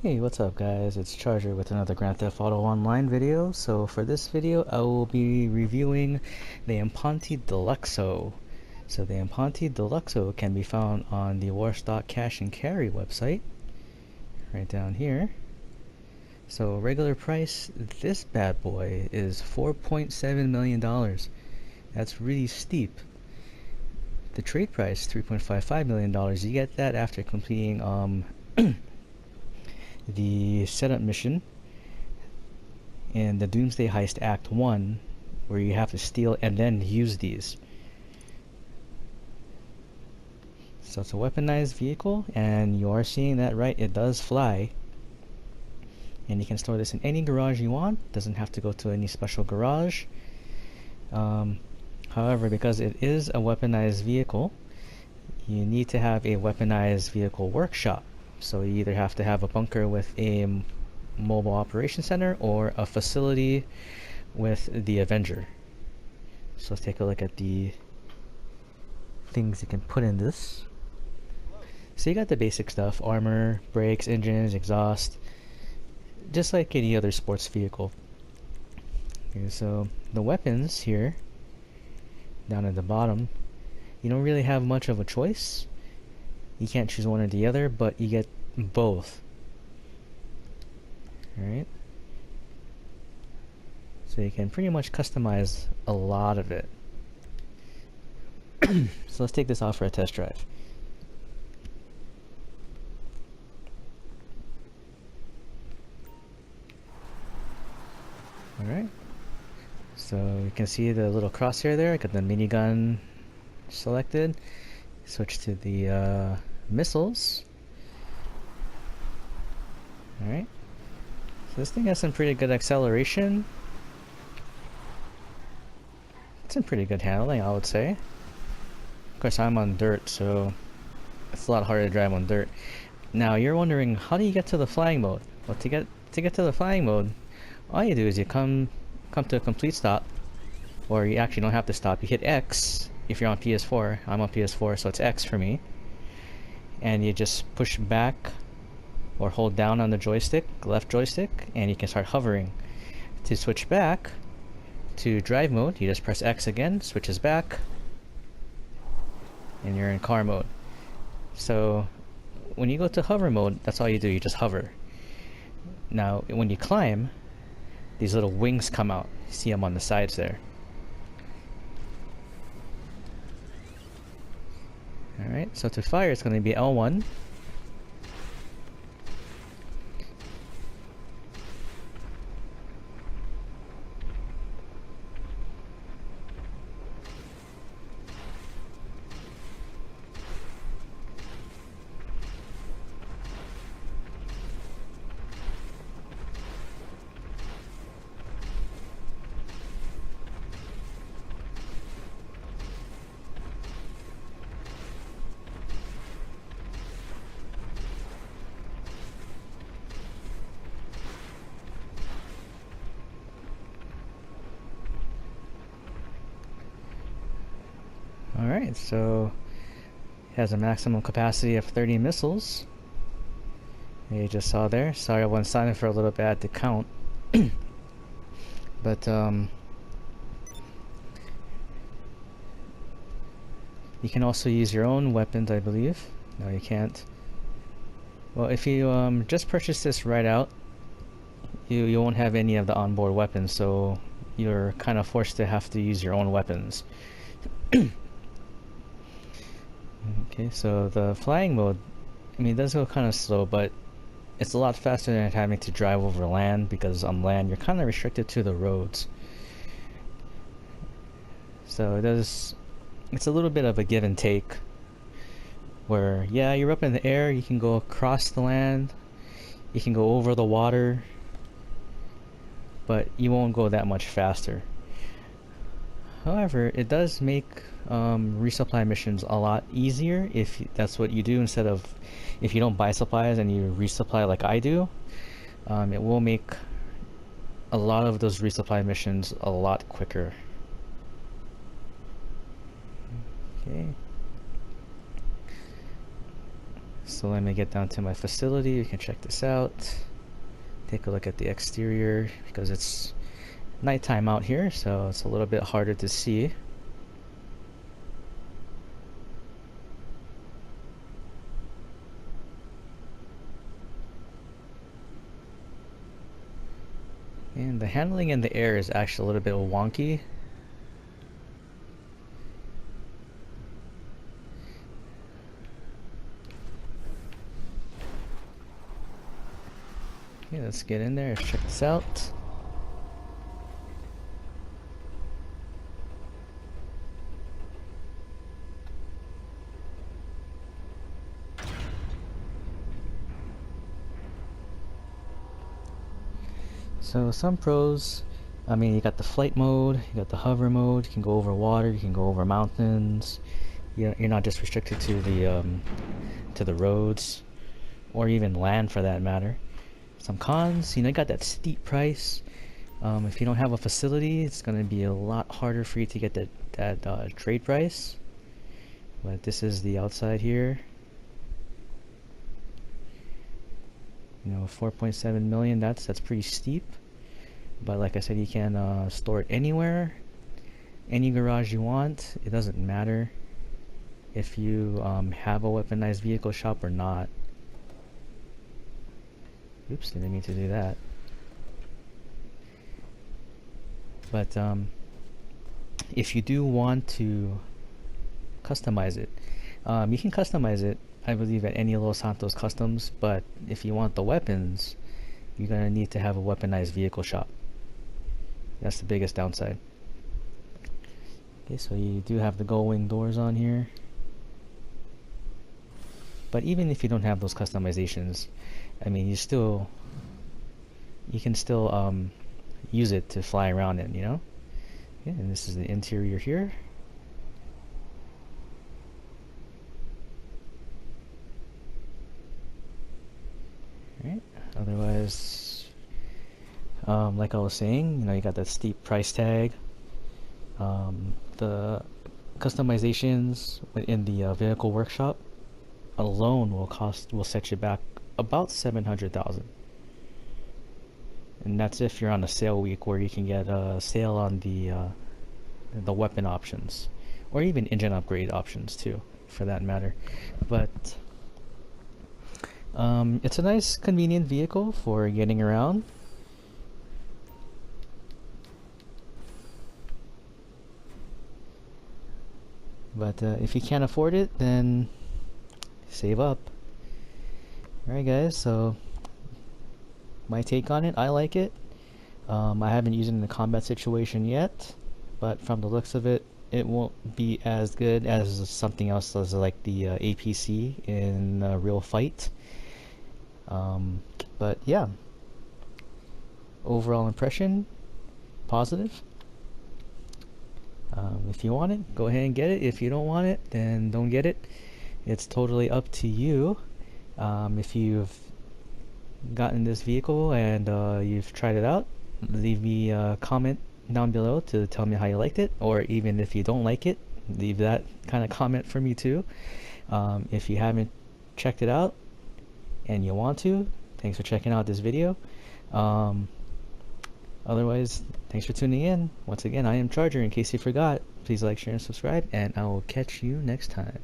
Hey, what's up guys? It's Charger with another Grand Theft Auto Online video. So for this video, I will be reviewing the Imponte Deluxo. So the Imponte Deluxo can be found on the Warstock Cash and Carry website, right down here. So regular price, this bad boy is $4.7 million. That's really steep. The trade price, $3.55 million. You get that after completing the setup mission in the Doomsday Heist Act 1, where you have to steal and then use these. So it's a weaponized vehicle, and you are seeing that right, it does fly. And you can store this in any garage you want, doesn't have to go to any special garage. However, because it is a weaponized vehicle, you need to have a weaponized vehicle workshop. So you either have to have a bunker with a mobile operation center or a facility with the Avenger. So let's take a look at the things you can put in this. So you got the basic stuff: armor, brakes, engines, exhaust, just like any other sports vehicle. Okay, so the weapons here, down at the bottom, you don't really have much of a choice. You can't choose one or the other, but you get both. Alright? So you can pretty much customize a lot of it. So let's take this off for a test drive. Alright. So you can see the little crosshair there. I got the minigun selected. Switch to the missiles. Alright. So this thing has some pretty good acceleration. It's in pretty good handling, I would say. Of course, I'm on dirt, so it's a lot harder to drive on dirt. Now you're wondering, how do you get to the flying mode? Well, to get to the flying mode, all you do is you come to a complete stop, or you actually don't have to stop. You hit X if you're on PS4. I'm on PS4, so it's X for me. And you just push back or hold down on the joystick, left joystick, and you can start hovering. To switch back to drive mode, you just press X again, switches back, and you're in car mode. So when you go to hover mode, that's all you do, you just hover. Now when you climb, these little wings come out. You see them on the sides there. Alright, so to fire it's going to be L1. Alright, so it has a maximum capacity of 30 missiles. You just saw there. Sorry I wasn't silent for a little bit, I had to count. But you can also use your own weapons, I believe. No, you can't. Well, if you just purchase this right out, you won't have any of the onboard weapons, so you're kind of forced to have to use your own weapons. Okay, so the flying mode, I mean, it does go kind of slow, but it's a lot faster than having to drive over land, because on land you're kind of restricted to the roads. So it's a little bit of a give and take, where yeah, you're up in the air, you can go across the land, you can go over the water, but you won't go that much faster. However, it does make resupply missions a lot easier if that's what you do, instead of if you don't buy supplies and you resupply like I do. It will make a lot of those resupply missions a lot quicker. Okay. So let me get down to my facility. You can check this out. Take a look at the exterior because it's nighttime out here, so it's a little bit harder to see. And the handling in the air is actually a little bit wonky. Okay, let's get in there. Let's check this out. So some pros, I mean, you got the flight mode, you got the hover mode, you can go over water, you can go over mountains. You're not just restricted to the roads, or even land for that matter. Some cons, you got that steep price. If you don't have a facility, it's going to be a lot harder for you to get that trade price. But this is the outside here. 4.7 million, that's pretty steep. But like I said, you can store it anywhere, any garage you want. It doesn't matter if you have a weaponized vehicle shop or not. Oops, didn't mean to do that. But if you do want to customize it, you can customize it, I believe, at any Los Santos Customs. But if you want the weapons, you're gonna need to have a weaponized vehicle shop. That's the biggest downside. Okay, so you do have the gull-wing doors on here. But even if you don't have those customizations, I mean, you can still use it to fly around in, Okay, and this is the interior here. Alright, otherwise, like I was saying, you got that steep price tag. The customizations in the vehicle workshop alone will set you back about 700,000, and that's if you're on a sale week where you can get a sale on the weapon options, or even engine upgrade options too, for that matter. But it's a nice, convenient vehicle for getting around. But if you can't afford it, then save up. Alright guys, so my take on it, I like it. I haven't used it in a combat situation yet, but from the looks of it, it won't be as good as something else as like the APC in a real fight. But yeah, overall impression, positive. If you want it, go ahead and get it. If you don't want it, then don't get it. It's totally up to you. If you've gotten this vehicle and you've tried it out, leave me a comment down below to tell me how you liked it, or even if you don't like it, leave that kind of comment for me too. If you haven't checked it out and you want to, thanks for checking out this video. Otherwise, thanks for tuning in. Once again, I am Charger, in case you forgot. Please like, share, and subscribe, and I will catch you next time.